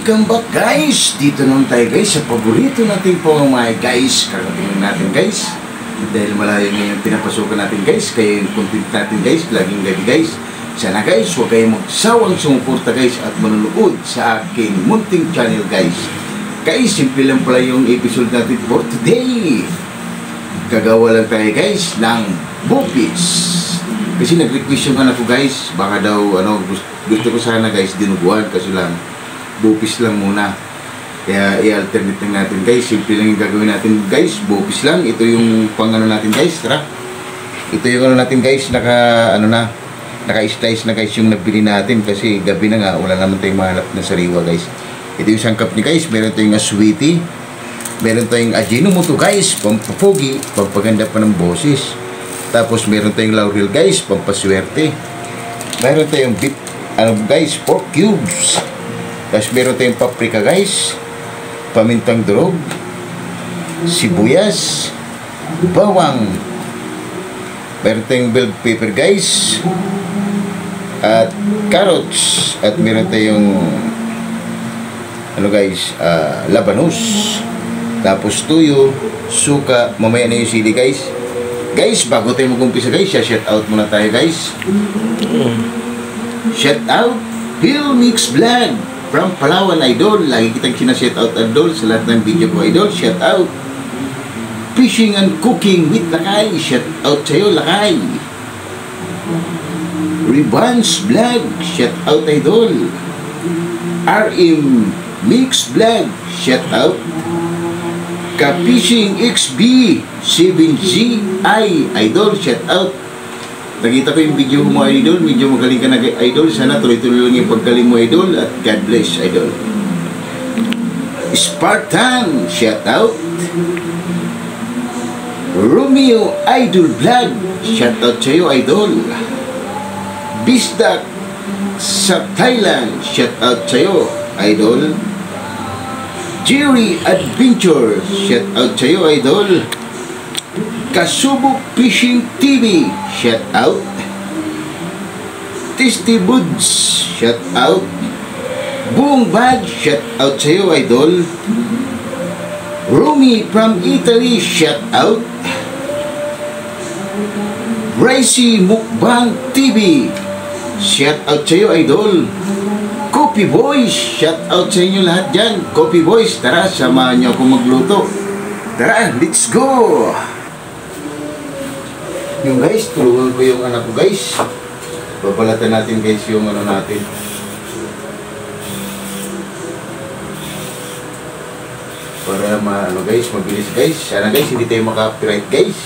Welcome back guys! Dito naman tayo guys sa paborito natin po mga guys. Karating natin guys. Dahil malayo ngayon pinapasukan natin guys. Kaya yung content natin guys, laging gabi guys. Sana guys, huwag kayong magsawang sumuporta guys at manunood sa aking munting channel guys. Guys, simple lang pala yung episode natin for today. Gagawa lang tayo guys ng bupis. Kasi nag-request yung anak ko guys. Baka daw gusto ko sana guys dinuguan, kasi lang bupis lang muna. Kaya i-alternate lang natin guys. Simple lang yung gagawin natin guys. Bupis lang. Ito yung pang natin guys. Tara. Ito yung natin guys. Naka-slice na guys yung nabili natin. Kasi gabi na nga. Wala naman tayong mahanap na sariwa guys. Ito yung sangkap niya guys. Meron tayong sweetie. Meron tayong Ajinomoto guys. Pampapogi. Pampaganda pa ng boses. Tapos meron tayong laurel guys. Pampaswerte. Meron tayong beef guys. Pork cubes. Tapos meron tayong paprika guys, pamintang durog, sibuyas, bawang, meron tayong bell pepper guys, at carrots, at meron tayong guys, labanos, tapos tuyo, suka, mamaya na yung sili guys. Guys, bago tayo mag-umpisa guys, shout out muna tayo guys. Shout out Phil Mix Vlog from Palawan Idol. Lagi kitang sinashout out Idol sa lahat ng video ko Idol. Shout out Fishing and Cooking with Lakay. Shout out sa'yo Lakay. Revans Vlog. Shout out Idol. RM Mix Vlog. Shout out Ka-Fishing XB 7GI Idol. Shout out. Nakita ko yung video mo Idol. Medyo magaling ka na Idol. Sana tuloy-tuloy lang yung paggaling mo Idol. At God bless Idol. Spartan, shout out. Romeo Idol Vlog, shout out sa'yo Idol. Bisdak sa Thailand, shout out sa'yo Idol. Jerry Adventure, shout out sa'yo Idol. Kasubok Fishing TV, shout out. Tasty Boods, shout out. Buong Bag, shout out sa'yo Idol. Romy from Italy, shout out. Racy Mukbang TV, shout out sa'yo Idol. Coffee Boys, shout out sa inyo lahat dyan. Coffee Boys, tara, samahan nyo akong magluto. Tara, let's go! Yung guys, tulungan ko yung anak ko guys. Babalatan natin guys yung natin. Para guys, mabilis guys. Sana guys, hindi tayo maka-copyright guys.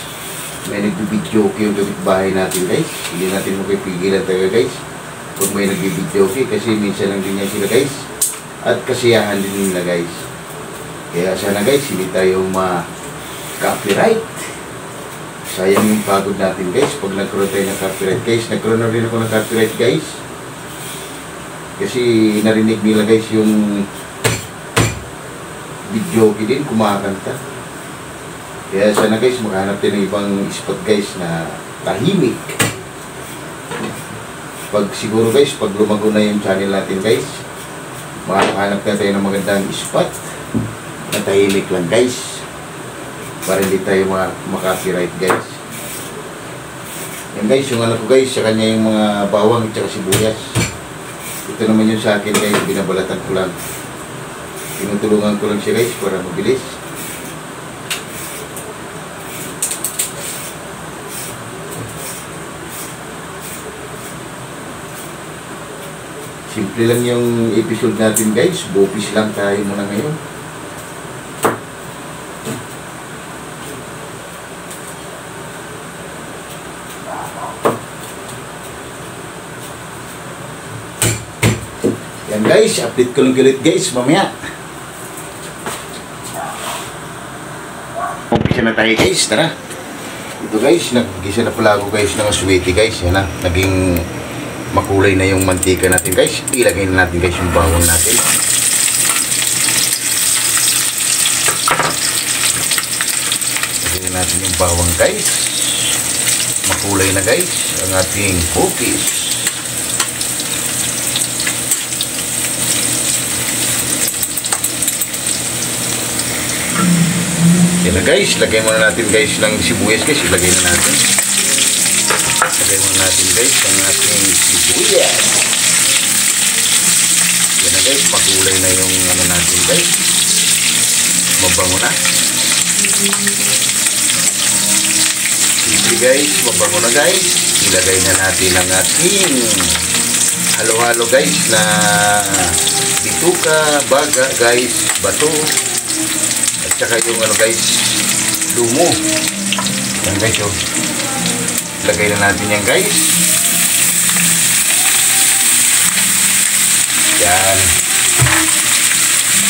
May nagbibidyo yung kapitbahay natin guys. Hindi natin makipigilan talaga guys. Pag may nagbibidyo kasi minsan lang din yan sila guys. At kasiyahan din nila guys. Kaya sana guys, hindi tayo ma-copyright. Sayang yung pagod natin guys pag nagkaroon tayo ng copyright guys. Nagkaroon na rin ako ng copyright guys. Kasi narinig nila guys yung video din kumakanta. Kaya sana guys maghanap din ng ibang spot guys na tahimik. Pag siguro guys, pag lumago na yung channel natin guys, makakahanap na tayo ng magandang spot na tahimik lang guys. Para hindi tayo makaka-copyright guys. Yan guys, yung anak ko guys, sa kanya yung mga bawang at saka sibuyas. Ito naman yung sa akin guys, binabalatan ko lang. Tinutulungan ko lang siya guys para mabilis. Simple lang yung episode natin guys. Bupis lang tayo muna ngayon. Yan guys, update ko lang ulit guys mamaya. Umpisa na tayo guys, tara. Ito guys, nag-gisa na pala ako guys ng sweetie guys. Yan na, naging makulay na yung mantika natin guys. Ilagay na natin guys yung bawang natin. Ilagay natin yung bawang guys. Makulay na guys ang ating cookies. Yan na guys, lagay muna natin guys ng sibuyas guys. Ilagay na natin. Lagay muna natin guys ang ating sibuyas. Yan na guys, makulay na yung ano natin guys. Mabango na. Sige guys, mabango na guys. Ilagay na natin ang ating halo-halo guys na bituka, baga guys, bato. At saka yung ano guys, lumo. Yan guys, oh. Lagay na natin yan guys. Yan.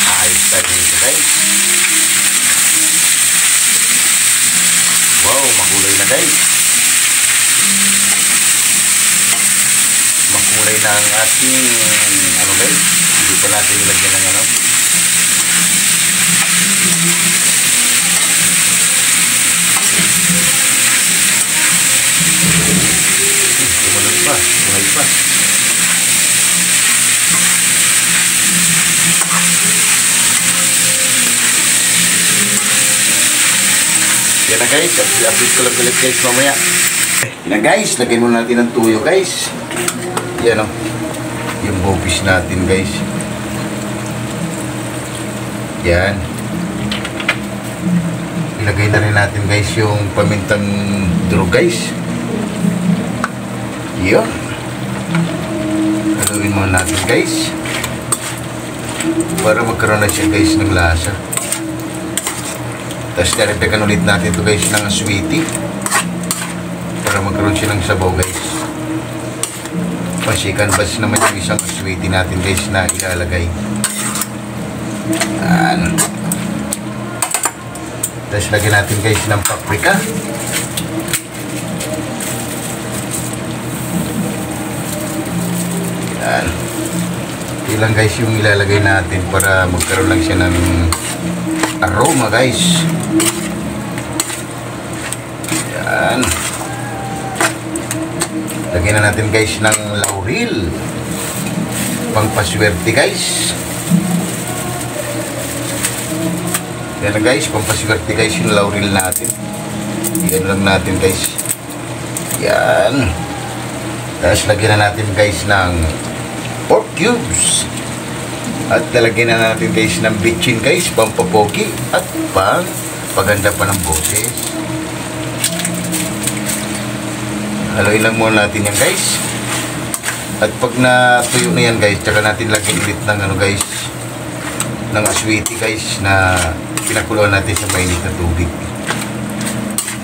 Ayos tayo nito guys. Wow, makulay na guys. Makulay na ang ating ano guys. Hindi pa natin ilagyan ng ano. Tumuloy pa, buhay pa. Yan na guys, update ko lang ulit guys mamaya. Yan na guys, lagay muna natin ang tuyo guys. Yan o, yung bopis natin guys. Yan. Ilagay na rin natin guys yung pamintang durog guys. Yun. Haluin muna natin guys. Para magkaroon na siya guys ng lasa. Tapos naripekan ulit natin ito guys ng sweetie. Para magkaroon siya ng sabaw guys. Pasikan bas naman yung isang sweetie natin guys na ilalagay. Yan. Tapos lagyan natin guys ng paprika. Yan. Ito lang guys yung ilalagay natin para magkaroon lang siya ng aroma guys. Yan. Lagyan na natin guys ng laurel. Pampaswerte guys. Yan na guys, pampaswerte guys yung laurel natin. Yan lang natin guys. Yan. Tapos lagyan na natin guys ng pork cubes. At lalagyan na natin guys ng bitchin guys, pampapogi at paganda pa ng boses. Haluin lang muna natin yan guys. At pag natuyo na yan guys, tsaka natin lagyan ulit ng ano guys, ng aswiti guys na pinakuluan natin sa mainit na tubig.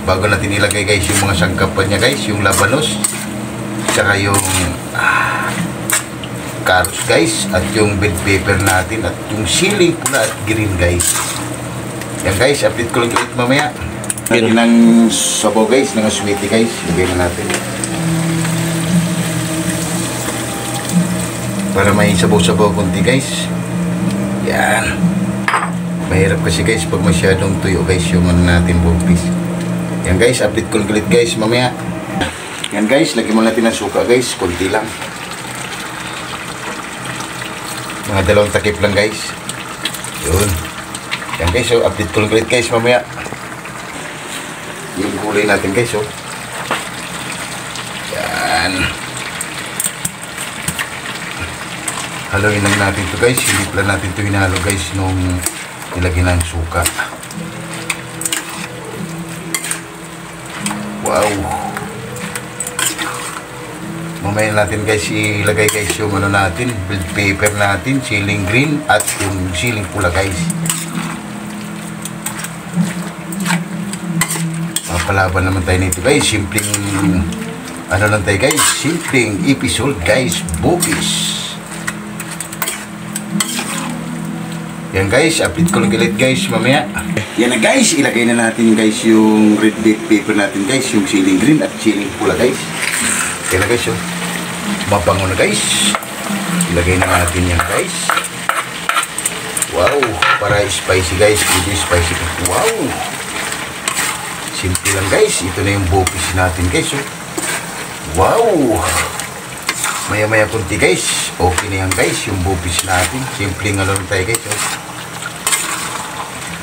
Bago natin ilagay guys yung mga sangkapan niya guys, yung labanos, tsaka yung carrots guys, at yung bell pepper natin, at yung siling pula at green guys. Yan guys, update ko lang ulit mamaya. Lagyan ng sabaw guys, ng aswiti guys. Lagyan na natin. Para may sabaw-sabaw konti guys. Yan. Mahirap kasi guys pag masyadong tuyo guys yung ano natin bopis. Yan guys, update ko lang ulit guys mamaya. Yan guys, lagyan mo natin ng suka guys. Konti lang. Mga 2 takip lang guys. Yun. Yan guys, so update ko lang ulit guys mamaya. Yung gulay natin guys, oh. Yan. Haluin lang natin to guys. Hindi pala natin to hinalo guys nung nilagyan ng suka. Wow. Mamaya natin guys ilagay guys yung ano natin, bell pepper natin, siling green at yung siling pula guys. Mapalaban naman tayo nito guys. Simpleng ano lang tayo guys, simpleng episode guys, bopis. Yan guys, update ko lang ulit guys mamaya. Yan na guys, ilagay na natin guys yung red bell pepper natin guys, yung siling green at siling pula guys. Yan na guys, oh. Mabango na guys. Ilagay na natin yan guys. Wow, para spicy guys, hindi spicy. Wow. Simple lang guys. Ito na yung bopis natin guys, oh. Wow. Maya-maya kunti guys. Okay na yan guys, yung bopis natin. Simple nga lang tayo guys, oh.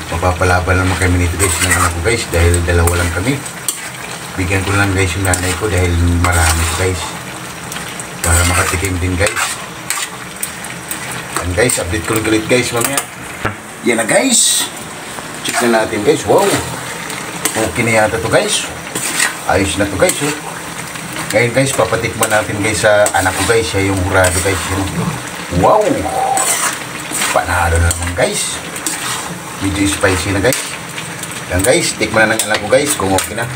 Mapapalaban naman kami nito guys ng anak ko guys dahil dalawa lang kami. Bigyan ko lang guys yung nanay ko dahil marami guys. Para makatikim din guys. And guys, update ko lang ulit guys mamaya. Yan na guys. Check na natin guys. Wow. Okay na yata to guys. Ayos na to guys. Oh. Ngayon guys, papatikman natin guys sa anak ko guys. Siya yung hurado guys. Wow. Panalo na naman guys. Medyo spicy na guys. Yan guys, tikman na ng anak ko guys kung okay na.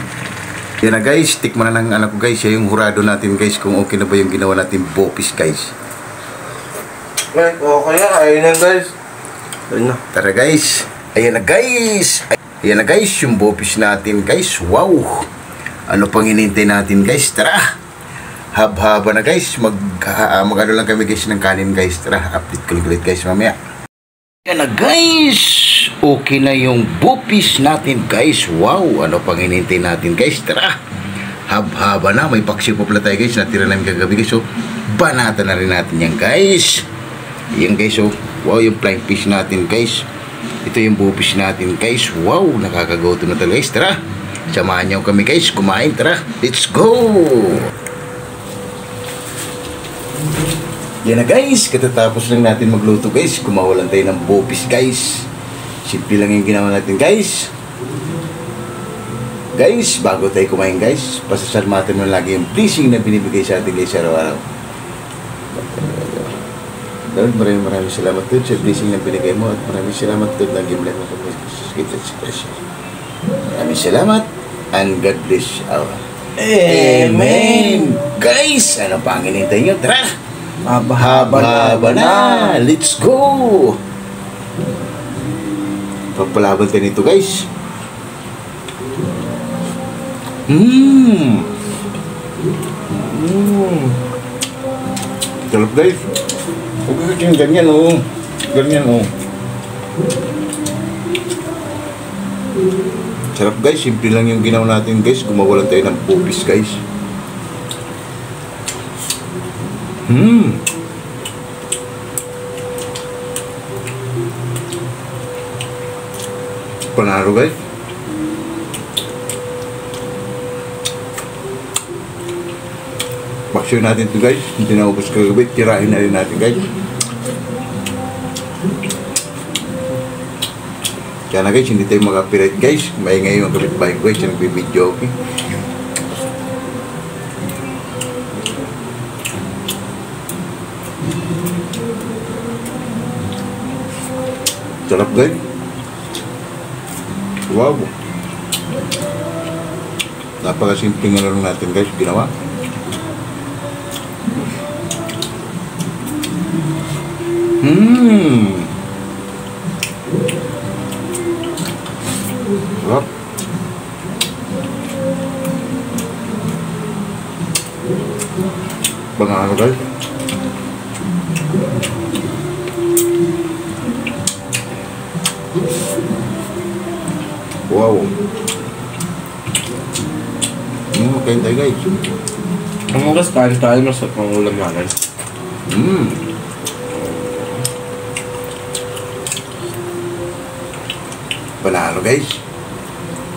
Yan na guys, tikman na ng anak ko guys. Siya yung hurado natin guys kung okay na ba yung ginawa natin bopis guys. Okay na, ayun na guys. Ayun na. Tara guys. Ayan na guys. Ayan na guys, yung bopis natin guys. Wow. Ano pang hinintay natin guys? Tara. Haba na guys. Mag-ano lang kami guys ng kanin guys. Tara, update ko ulit guys mamaya. Ayan na guys. Okay na yung bopis natin guys. Wow. Ano pang hinintay natin guys? Tara. Haba na. May paksiw pa pala tayo guys. Natira namin kagabi guys. So, banata na rin natin yan guys. Yan guys. So, wow yung flying fish natin guys. Ito yung bopis natin guys. Wow. Nakakagoto na talaga guys. Tara. Samahan niyo kami guys. Kumain. Tara. Let's go. Yan na guys. Katatapos lang natin magluto guys. Kumawalan tayo ng bopis guys. Simple lang yung ginawa natin guys. Guys, bago tayo kumain guys, pasasalamatan mo lagi yung blessing na binibigay sa atin guys araw-araw. Lord, maraming salamat Lord sa blessing na binigay mo at maraming salamat Lord na gimlet mo kami sa kita sa presyo. Maraming salamat and God bless our Amen! Guys, ano pa ang hinintay nyo? Tara! Haba na! Let's go! Pagpalaban tayo nito guys. Sarap guys. Huwag yung ganyan oh. Ganyan oh. Sarap guys. Simple lang yung ginawa natin guys. Gumawa lang tayo ng bopis guys. Panalo guys. Paksyon natin ito guys. Hindi na ubos kagabi. Tirahin na rin natin guys. Kaya na guys, hindi tayo mag-copyright guys. Maingay yung kapitbahay ko guys. Yung nagbibideo okay. Sarap guys. Wow. Napakasimple nga lang natin guys ginawa. Sarap. Banana guys. Wow. Kain tayo guys. Ang mga kain tayo masarap ang ulam natin. Panalo guys.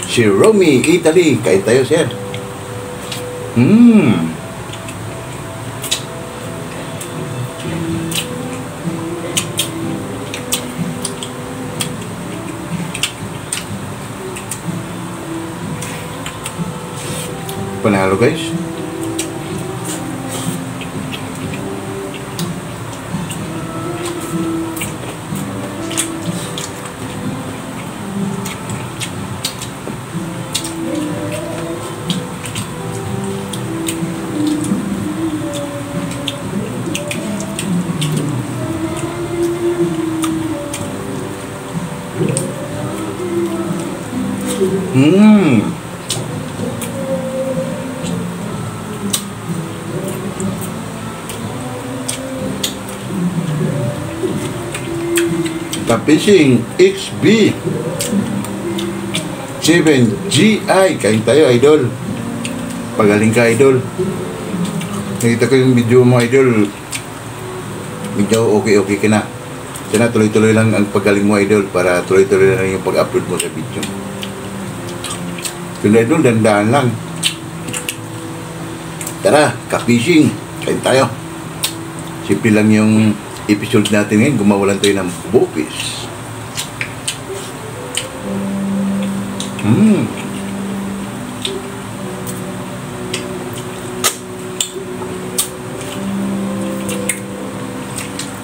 Si Romy, Italy. Kain tayo sir. Panalo guys. Fishing XB 7GI. Kain tayo idol. Pagaling ka idol. Nakita ko yung video mo idol. Medyo okay ka na. Sana tuloy-tuloy lang ang paggaling mo, idol, para tuloy-tuloy lang yung pag-upload mo sa video. Yun, idol, dandaan lang. Tara, ka-fishing. Kain tayo. Simple lang yung episode natin ngayon. Gumawalan tayo ng bupis.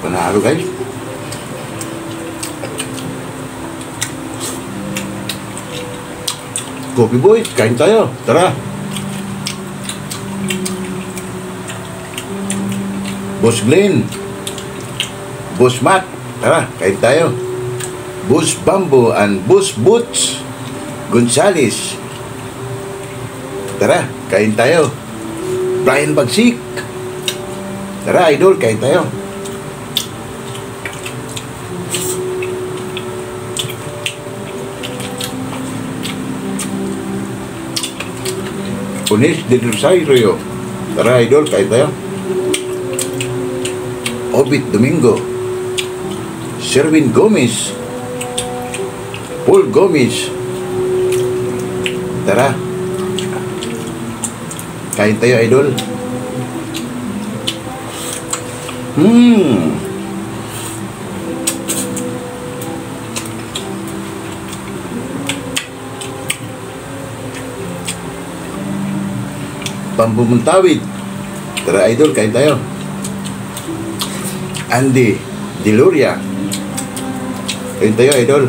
Panalo, guys. Coffee boys, kain tayo. Tara. Boss Glenn, Boss Matt, tara, kain tayo. Boss Bamboo and Boss Boots Gonzales, tara, kain tayo. Brian Bagsik, tara, idol, kain tayo. Unis de Rosario, tara, idol, kain tayo. Obit Domingo, Sherwin Gomez, Paul Gomez, tara, kain tayo, idol. Pambumentawid, tara, idol, kain tayo. Andy Diluria, kain tayo, idol.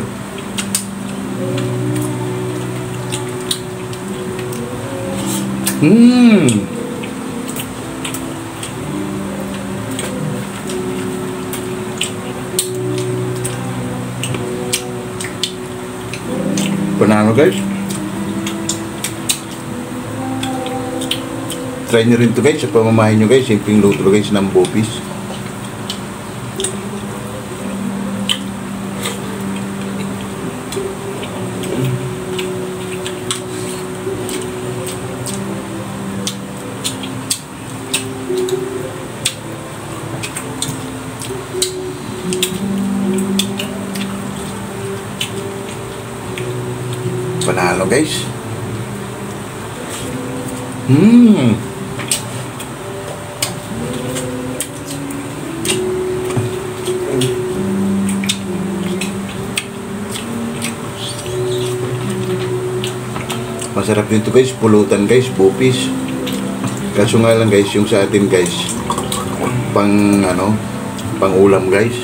Panalo, guys. Try nyo rin to, guys, sa pamamahay nyo, guys. Simpleng luto, guys, ng bopis. Panalo, guys. Masarap dito, guys, pulutan, guys, bupis. Kaso nga lang, guys, yung sa atin, guys, pang ulam, guys.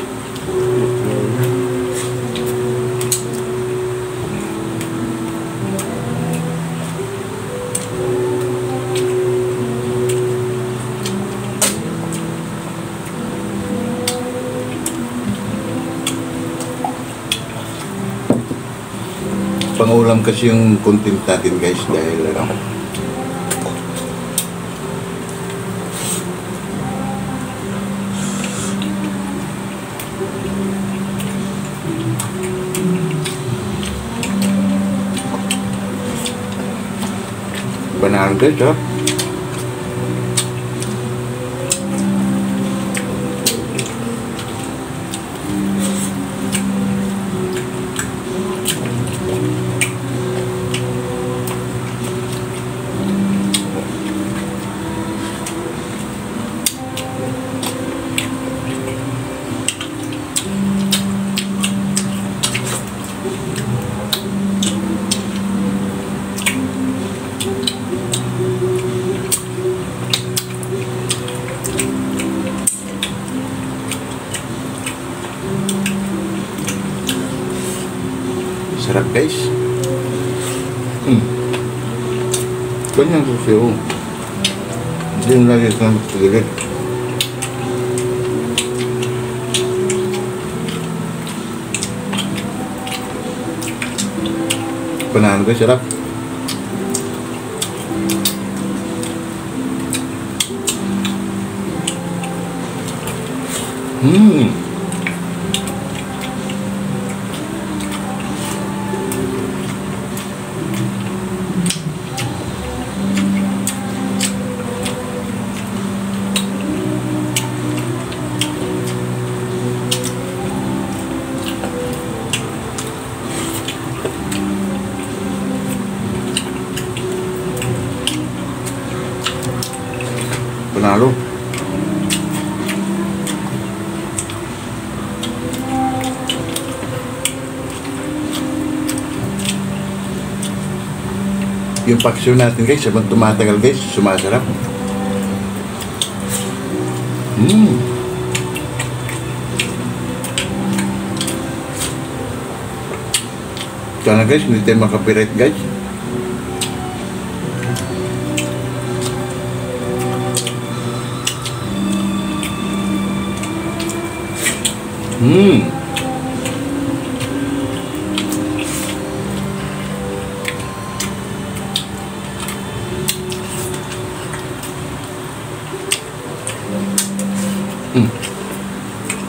Pangulam kasi yung content natin, guys, dahil banal, guys, ha? Sarap, guys. Kanyang susiyo. Hindi yung lagi sa magsigilit. Panahan, guys, sarap. yung paksyon natin guys, habang tumatagal guys, sumasarap. Sana guys, hindi tayo makapirit guys.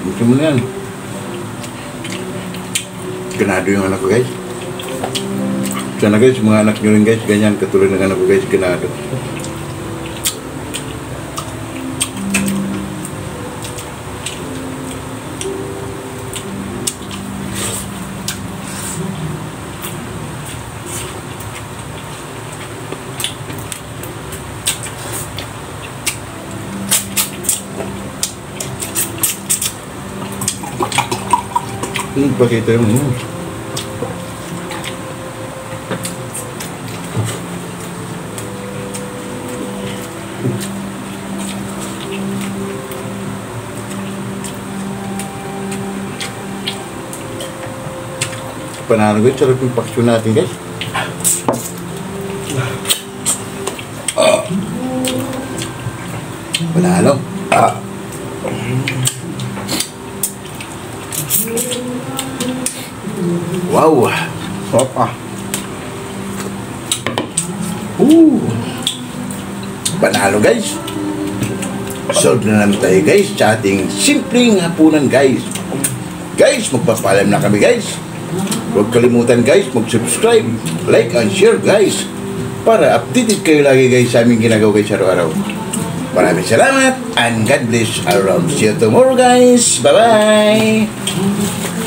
Gusto mo na yan. Ganado yung anak ko guys. Sana guys, mga anak nyo rin guys, ganyan katulad ng anak ko guys, ganado. Pakita yung panalo guys, sarap yung paksyon natin guys. Panalo. Wow! Sarap Panalo guys! Solve na naman tayo guys sa ating simpleng hapunan guys. Guys, magpapalam na kami guys. Huwag kalimutan guys, mag-subscribe, like and share guys, para updated kayo lagi guys sa aming ginagawa guys araw-araw. Maraming salamat and God bless around. See you tomorrow guys. Bye-bye!